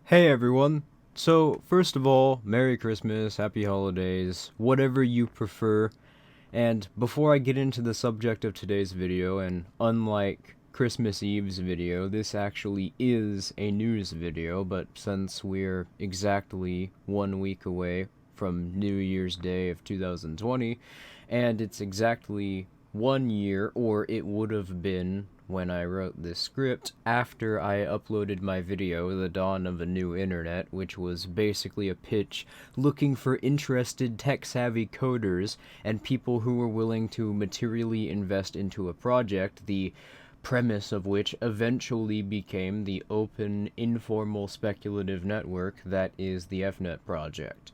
Hey everyone! So, first of all, Merry Christmas, Happy Holidays, whatever you prefer. And before I get into the subject of today's video, and unlike Christmas Eve's video, this actually is a news video, but since we're exactly 1 week away from New Year's Day of 2020, and it's exactly 1 year, or it would have been when I wrote this script, after I uploaded my video, The Dawn of a New Internet, which was basically a pitch looking for interested tech-savvy coders and people who were willing to materially invest into a project, the premise of which eventually became the open, informal, speculative network that is the FNET project.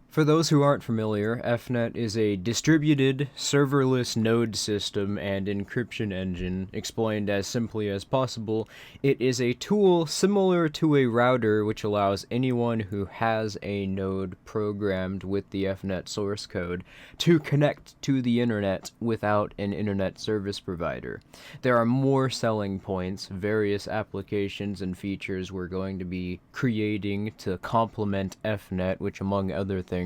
For those who aren't familiar, FNET is a distributed, serverless node system and encryption engine. Explained as simply as possible, it is a tool similar to a router which allows anyone who has a node programmed with the FNET source code to connect to the internet without an internet service provider. There are more selling points, various applications and features we're going to be creating to complement FNET, which among other things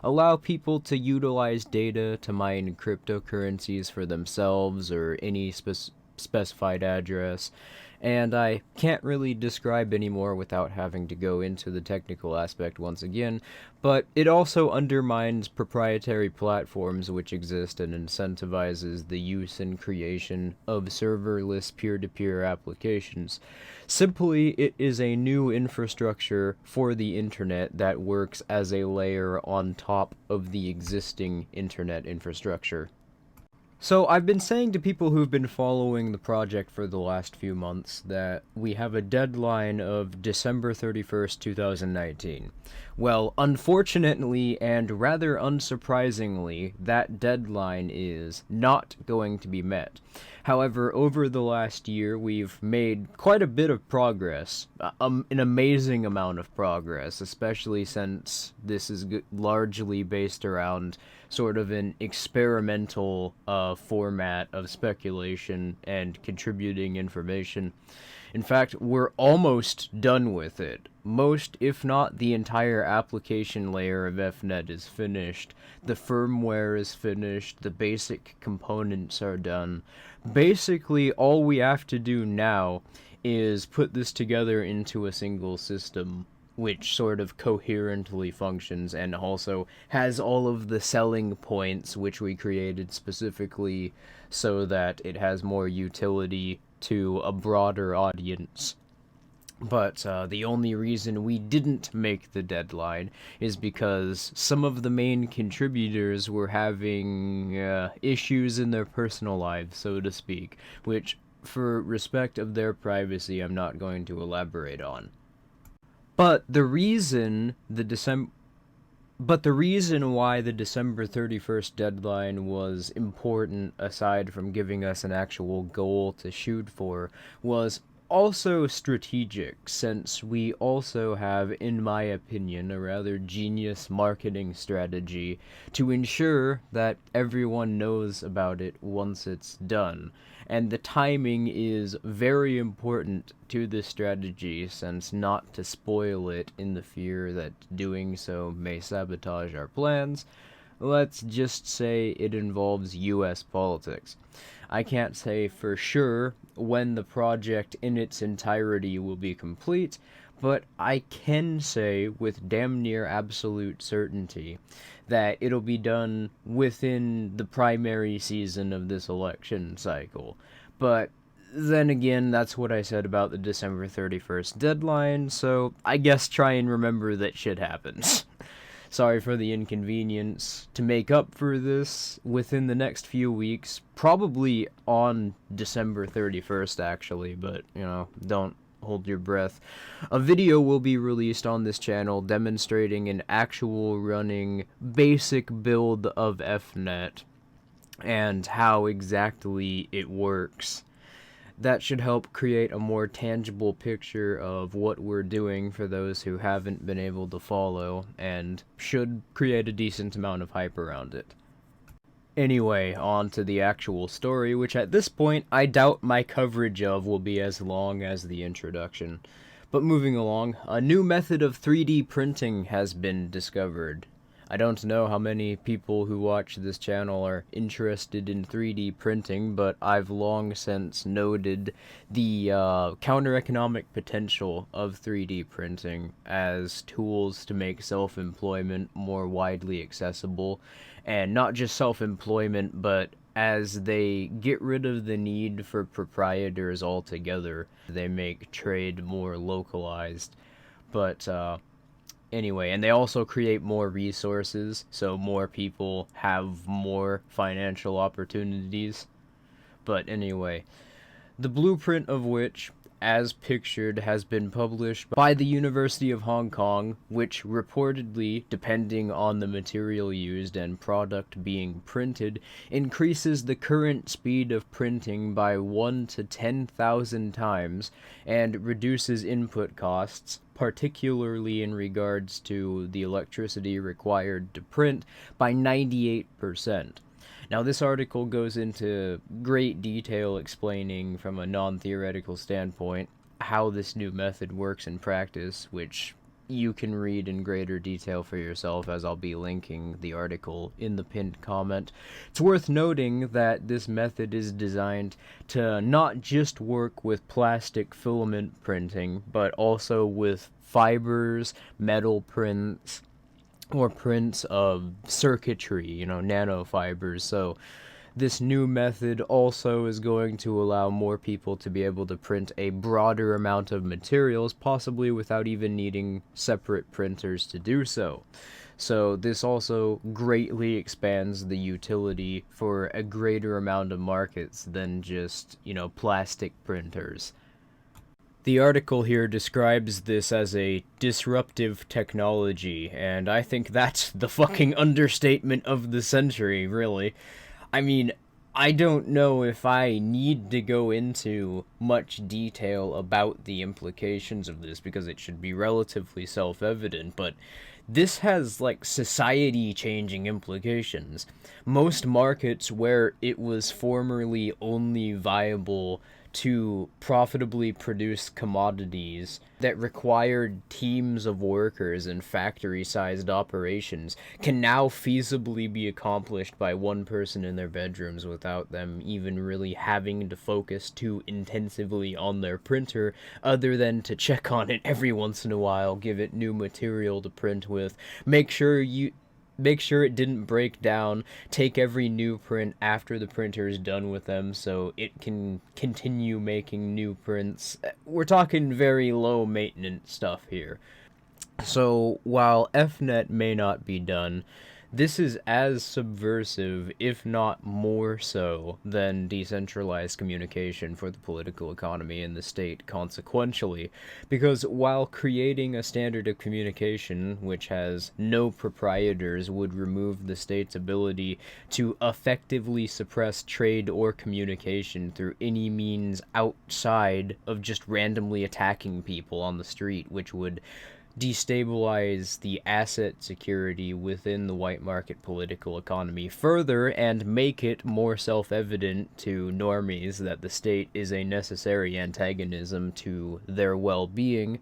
allow people to utilize data to mine cryptocurrencies for themselves or any specified address, and I can't really describe anymore without having to go into the technical aspect once again, but it also undermines proprietary platforms which exist and incentivizes the use and creation of serverless peer-to-peer applications. Simply, it is a new infrastructure for the internet that works as a layer on top of the existing internet infrastructure. So I've been saying to people who've been following the project for the last few months that we have a deadline of December 31st, 2019. Well, unfortunately and rather unsurprisingly, that deadline is not going to be met. However, over the last year, we've made quite a bit of progress, an amazing amount of progress, especially since this is largely based around sort of an experimental format of speculation and contributing information. In fact, we're almost done with it. Most, if not the entire application layer of FNET is finished. The firmware is finished. The basic components are done. Basically, all we have to do now is put this together into a single system, which sort of coherently functions and also has all of the selling points which we created specifically so that it has more utility to a broader audience. But the only reason we didn't make the deadline is because some of the main contributors were having issues in their personal lives, so to speak, which, for respect of their privacy, I'm not going to elaborate on. But the reason why the December 31st deadline was important, aside from giving us an actual goal to shoot for, was also strategic, since we also have, in my opinion, a rather genius marketing strategy to ensure that everyone knows about it once it's done. And the timing is very important to this strategy, since not to spoil it in the fear that doing so may sabotage our plans, let's just say it involves US politics. I can't say for sure when the project in its entirety will be complete, but I can say with damn near absolute certainty that it'll be done within the primary season of this election cycle. But then again, that's what I said about the December 31st deadline, so I guess try and remember that shit happens. Sorry for the inconvenience. To make up for this, within the next few weeks, probably on December 31st actually, but, don't hold your breath, a video will be released on this channel demonstrating an actual running basic build of FNET and how exactly it works. That should help create a more tangible picture of what we're doing for those who haven't been able to follow, and should create a decent amount of hype around it. Anyway, on to the actual story, which at this point I doubt my coverage of will be as long as the introduction. But moving along, a new method of 3D printing has been discovered. I don't know how many people who watch this channel are interested in 3D printing, but I've long since noted the counter-economic potential of 3D printing as tools to make self-employment more widely accessible, and not just self-employment, but as they get rid of the need for proprietors altogether, they make trade more localized. But anyway, and they also create more resources, so more people have more financial opportunities. But anyway, the blueprint of which, as pictured, has been published by the University of Hong Kong, which reportedly, depending on the material used and product being printed, increases the current speed of printing by 1 to 10,000 times and reduces input costs, particularly in regards to the electricity required to print, by 98%. Now, this article goes into great detail explaining from a non-theoretical standpoint how this new method works in practice, which you can read in greater detail for yourself, as I'll be linking the article in the pinned comment. It's worth noting that this method is designed to not just work with plastic filament printing, but also with fibers, metal prints, or prints of circuitry, nanofibers. So this new method also is going to allow more people to be able to print a broader amount of materials, possibly without even needing separate printers to do so. So this also greatly expands the utility for a greater amount of markets than just, plastic printers. The article here describes this as a disruptive technology, and I think that's the fucking understatement of the century, really. I mean, I don't know if I need to go into much detail about the implications of this, because it should be relatively self-evident, but this has, society-changing implications. Most markets where it was formerly only viable to profitably produce commodities that required teams of workers and factory-sized operations can now feasibly be accomplished by one person in their bedrooms without them even really having to focus too intensively on their printer, other than to check on it every once in a while, give it new material to print with, make sure it didn't break down, take every new print after the printer is done with them so it can continue making new prints. We're talking very low maintenance stuff here. So while FNET may not be done, this is as subversive, if not more so, than decentralized communication for the political economy in the state consequentially, because while creating a standard of communication which has no proprietors would remove the state's ability to effectively suppress trade or communication through any means outside of just randomly attacking people on the street, which would destabilize the asset security within the white market political economy further and make it more self-evident to normies that the state is a necessary antagonism to their well-being.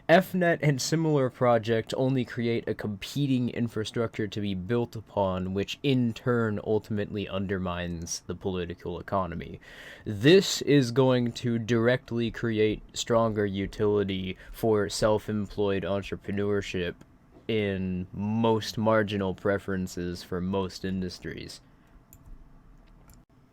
FNET and similar projects only create a competing infrastructure to be built upon, which in turn ultimately undermines the political economy. This is going to directly create stronger utility for self-employed entrepreneurship in most marginal preferences for most industries.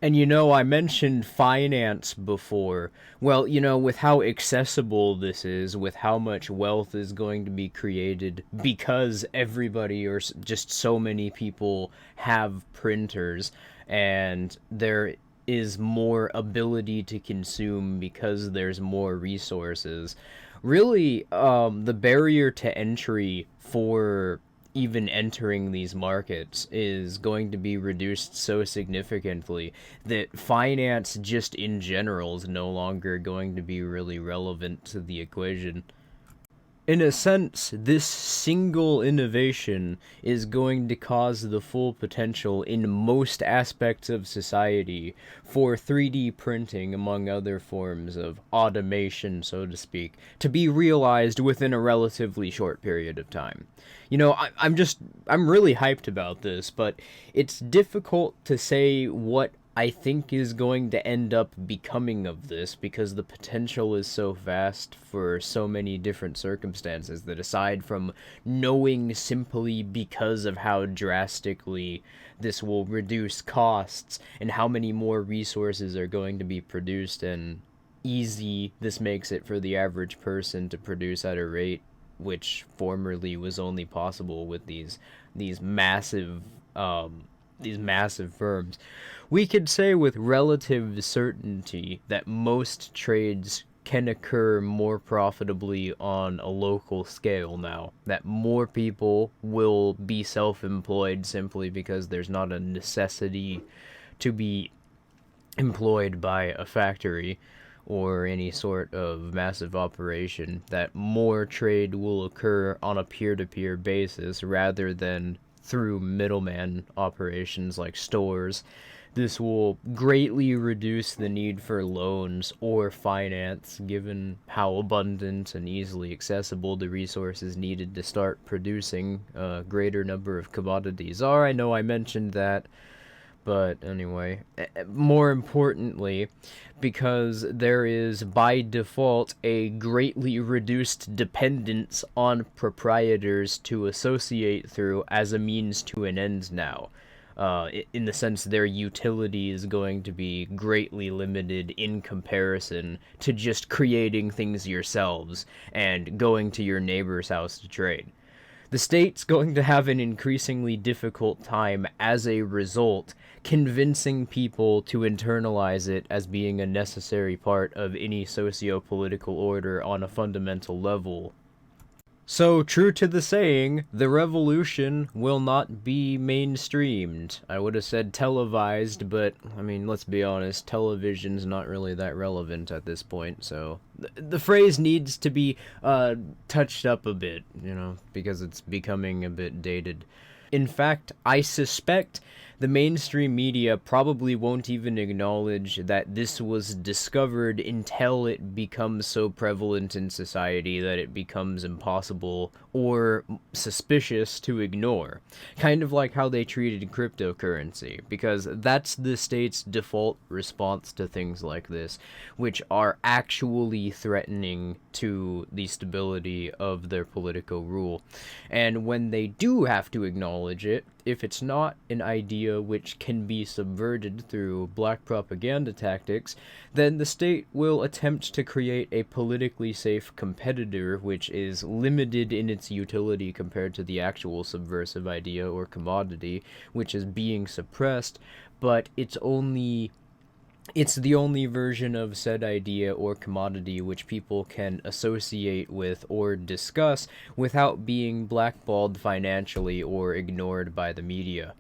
And I mentioned finance before. Well, with how accessible this is, with how much wealth is going to be created because everybody or just so many people have printers, and there is more ability to consume because there's more resources. Really, the barrier to entry for even entering these markets is going to be reduced so significantly that finance just in general is no longer going to be really relevant to the equation. In a sense, this single innovation is going to cause the full potential in most aspects of society for 3D printing, among other forms of automation, so to speak, to be realized within a relatively short period of time. You know, I'm really hyped about this, but it's difficult to say what I think is going to end up becoming of this because the potential is so vast for so many different circumstances that aside from knowing simply because of how drastically this will reduce costs and how many more resources are going to be produced and easy this makes it for the average person to produce at a rate which formerly was only possible with these massive these massive firms, we could say with relative certainty that most trades can occur more profitably on a local scale now. That more people will be self-employed simply because there's not a necessity to be employed by a factory or any sort of massive operation, that more trade will occur on a peer-to-peer basis rather than through middleman operations like stores. This will greatly reduce the need for loans or finance, given how abundant and easily accessible the resources needed to start producing a greater number of commodities are. I know I mentioned that, but anyway, more importantly, because there is by default a greatly reduced dependence on proprietors to associate through as a means to an end now. In the sense their utility is going to be greatly limited in comparison to just creating things yourselves and going to your neighbor's house to trade. The state's going to have an increasingly difficult time as a result convincing people to internalize it as being a necessary part of any socio-political order on a fundamental level. So, true to the saying, the revolution will not be mainstreamed. I would have said televised, but, I mean, let's be honest, television's not really that relevant at this point, so the phrase needs to be touched up a bit, you know, because it's becoming a bit dated. In fact, I suspect the mainstream media probably won't even acknowledge that this was discovered until it becomes so prevalent in society that it becomes impossible or suspicious to ignore. Kind of like how they treated cryptocurrency, because that's the state's default response to things like this, which are actually threatening to the stability of their political rule. And when they do have to acknowledge it, if it's not an idea which can be subverted through black propaganda tactics, then the state will attempt to create a politically safe competitor which is limited in its utility compared to the actual subversive idea or commodity which is being suppressed, but it's the only version of said idea or commodity which people can associate with or discuss without being blackballed financially or ignored by the media.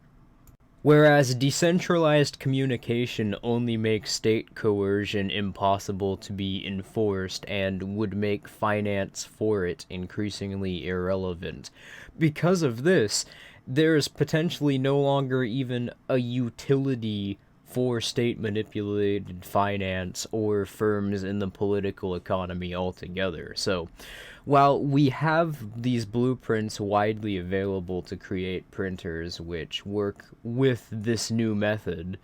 Whereas decentralized communication only makes state coercion impossible to be enforced and would make finance for it increasingly irrelevant. Because of this, there's potentially no longer even a utility for state-manipulated finance or firms in the political economy altogether. So, while we have these blueprints widely available to create printers which work with this new method,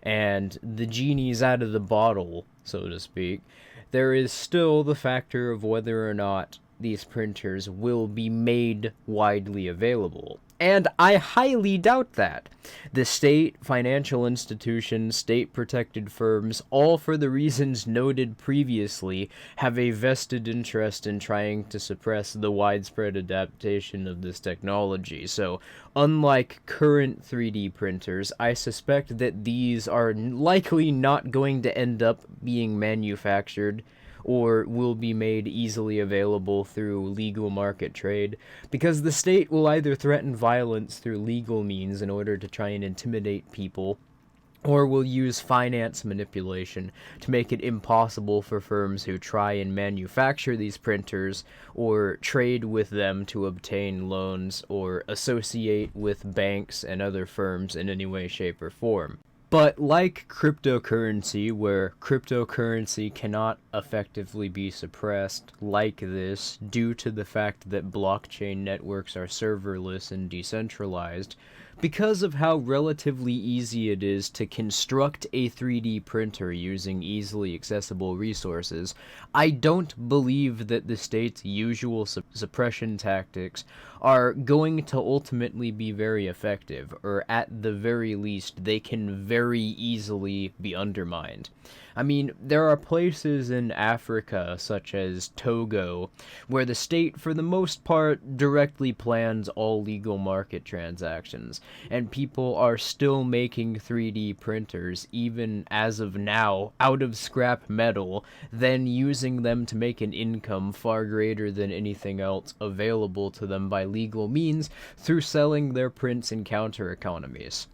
and the genie's out of the bottle, so to speak, there is still the factor of whether or not these printers will be made widely available. And I highly doubt that. The state, financial institutions, state-protected firms, all for the reasons noted previously, have a vested interest in trying to suppress the widespread adaptation of this technology. So, unlike current 3D printers, I suspect that these are likely not going to end up being manufactured or will be made easily available through legal market trade, because the state will either threaten violence through legal means in order to try and intimidate people, or will use finance manipulation to make it impossible for firms who try and manufacture these printers or trade with them to obtain loans or associate with banks and other firms in any way, shape, or form. But like cryptocurrency, where cryptocurrency cannot effectively be suppressed like this due to the fact that blockchain networks are serverless and decentralized, because of how relatively easy it is to construct a 3D printer using easily accessible resources, I don't believe that the state's usual suppression tactics are going to ultimately be very effective, or at the very least, they can very easily be undermined. I mean, there are places in Africa, such as Togo, where the state, for the most part, directly plans all legal market transactions, and people are still making 3D printers, even as of now, out of scrap metal, then using them to make an income far greater than anything else available to them by legal means through selling their prints in counter economies.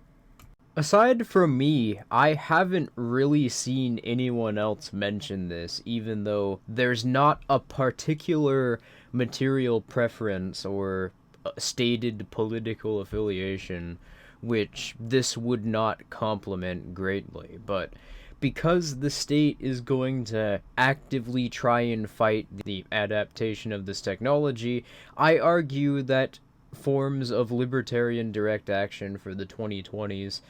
Aside from me, I haven't really seen anyone else mention this, even though there's not a particular material preference or stated political affiliation which this would not complement greatly. But because the state is going to actively try and fight the adaptation of this technology, I argue that forms of libertarian direct action for the 2020s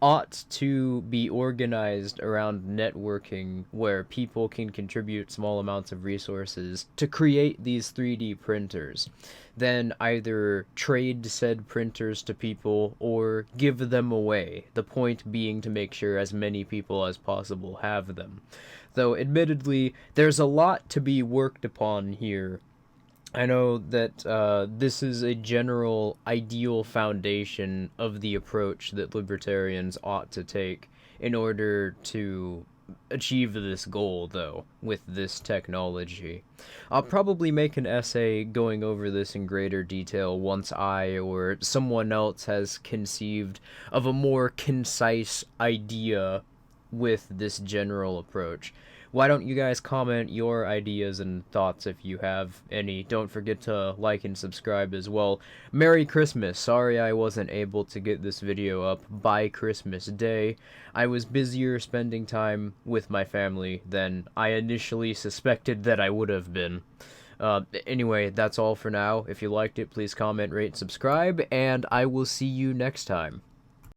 ought to be organized around networking where people can contribute small amounts of resources to create these 3D printers. Then either trade said printers to people or give them away, the point being to make sure as many people as possible have them. Though, admittedly, there's a lot to be worked upon here. I know that this is a general ideal foundation of the approach that libertarians ought to take in order to achieve this goal, though, with this technology. I'll probably make an essay going over this in greater detail once I or someone else has conceived of a more concise idea with this general approach. Why don't you guys comment your ideas and thoughts if you have any? Don't forget to like and subscribe as well. Merry Christmas. Sorry I wasn't able to get this video up by Christmas Day. I was busier spending time with my family than I initially suspected that I would have been. Anyway, that's all for now. If you liked it, please comment, rate, subscribe, and I will see you next time.